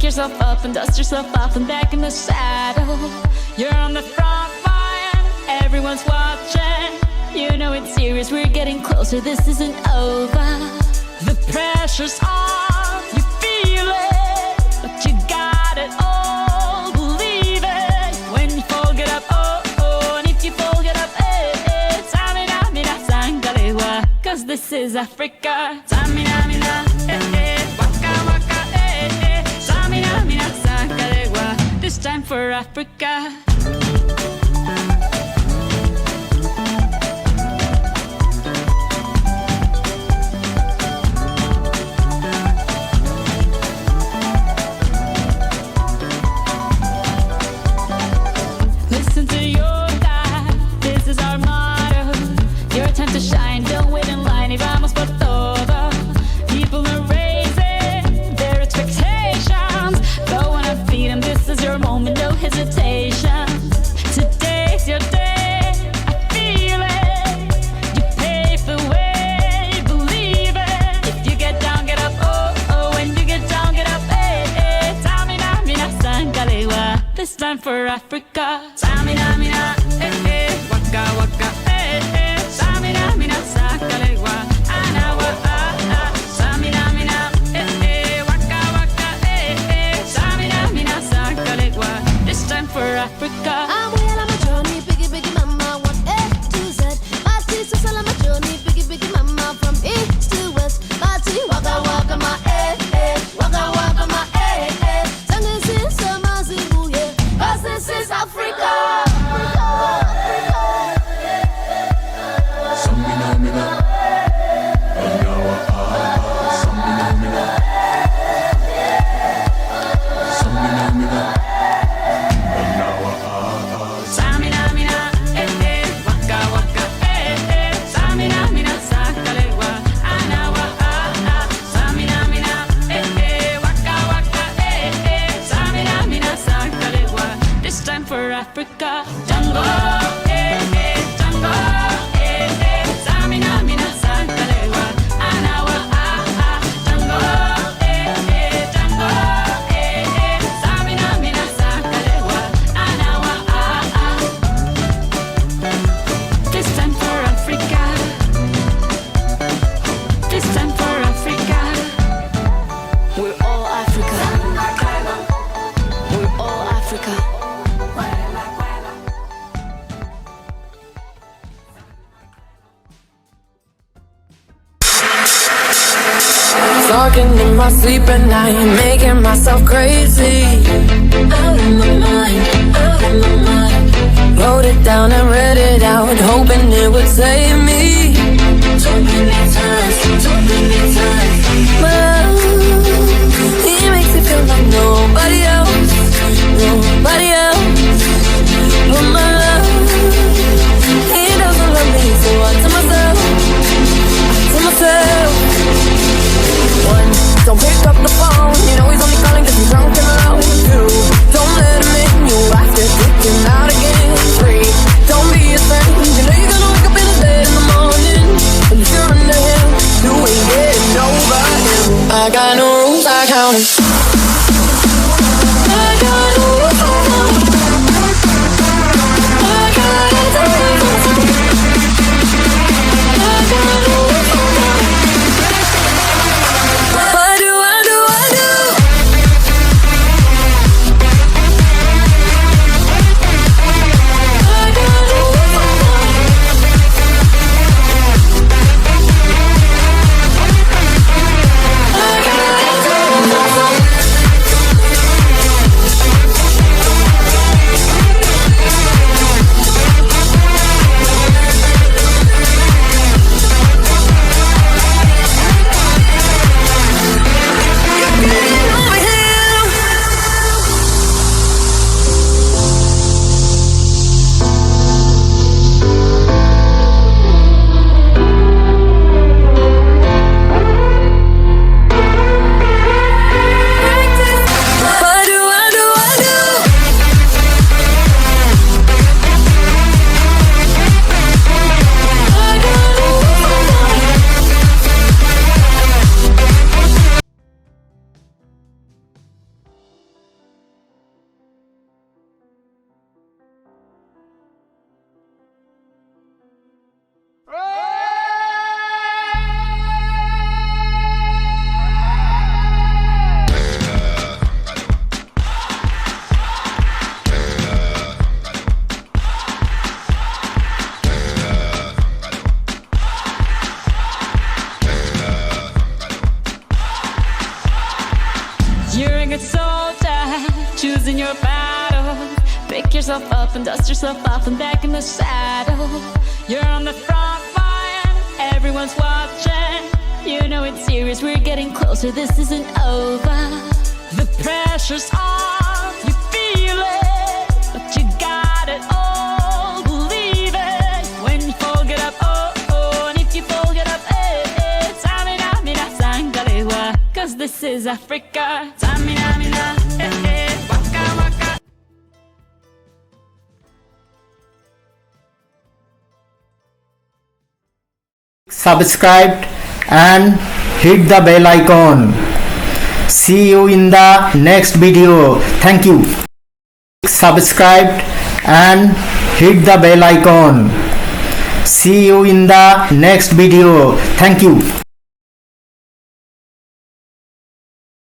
yourself up and dust yourself off and back in the saddle. You're on the front line, everyone's watching. You know it's serious, we're getting closer, this isn't over. The pressure's on, you feel it, but you got it all, believe it. When you fall, get up, oh, oh, and if you fall, get up, eh, eh. Samina, mina, sangalewa, cause this is Africa. Samina, mina, eh, eh, waka, waka, eh, eh. Samina, mina, sangalewa, this time for Africa. Listen to your God, this is our motto. Your time to shine, don't wait in line, y vamos por todo. People are raising their expectations. Go on and feed them, this is your moment, no hesitation. Today's your day, I feel it. You pave the way, believe it. If you get down, get up, oh, oh. When you get down, get up, eh, eh. Tamina, mina, sangalewa, this time for Africa. Samina, mina, eh, eh, waka, waka, eh, eh. Samina, mina, sangalewa, anawa, ah, ah. Samina, mina, eh, eh, waka, waka, eh, eh. Samina, mina, sangalewa, this time for Africa. I'm well on my journey, biggie, biggie mama, 1 A to Z. My sister's all on my journey, biggie, biggie mama, from east to west. My tea, waka, waka, my eh, eh, waka, waka, my eh, eh. Sangin' since my zingu, yeah, 'cause this is Africa. Samina, mina, anawa, ah, samina, mina, samina, mina, anawa, ah. Samina, mina, eh, eh, waka, waka, eh, eh. Samina, mina, sangalewa, anawa, ah, ah. Samina, mina, eh, eh, waka, waka, eh, eh. Samina, mina, sangalewa, this time for Africa. Jungle, eh, eh, jungle, eh, eh. Samina, mina, sangalewa, anawa, ah, ah. Jungle, eh, eh, jungle, eh, eh. Samina, mina, sangalewa, anawa, ah, ah. This time for Africa. This time for Africa. We're all Africa. We're all Africa. Talking in my sleep at night, making myself crazy. Out of my mind, out of my mind. Wrote it down and read it out, hoping it would save me. Too many times, too many times. My love, he makes it feel like nobody else, nobody else. But my love, he doesn't love me, so I tell myself, one, don't pick up the phone, you know he's only calling 'cause he's drunk and alone. Two, don't let him in, you have to kick him out again. Three, don't be his friend, you know you're gonna wake up in his bed and yourself up and dust yourself off and back in the saddle. You're on the front line, everyone's watching. You know it's serious, we're getting closer, this isn't over. The pressure's on, you feel it, but you got it all, believe it. When you fall, get up, oh, oh, and if you fall, get up, eh, eh. Samina, mina, sangalewa, cause this is Africa. Samina, mina, eh, eh, waka, waka. Subscribed and hit the bell icon. See you in the next video. Thank you. Subscribed and hit the bell icon. See you in the next video. Thank you.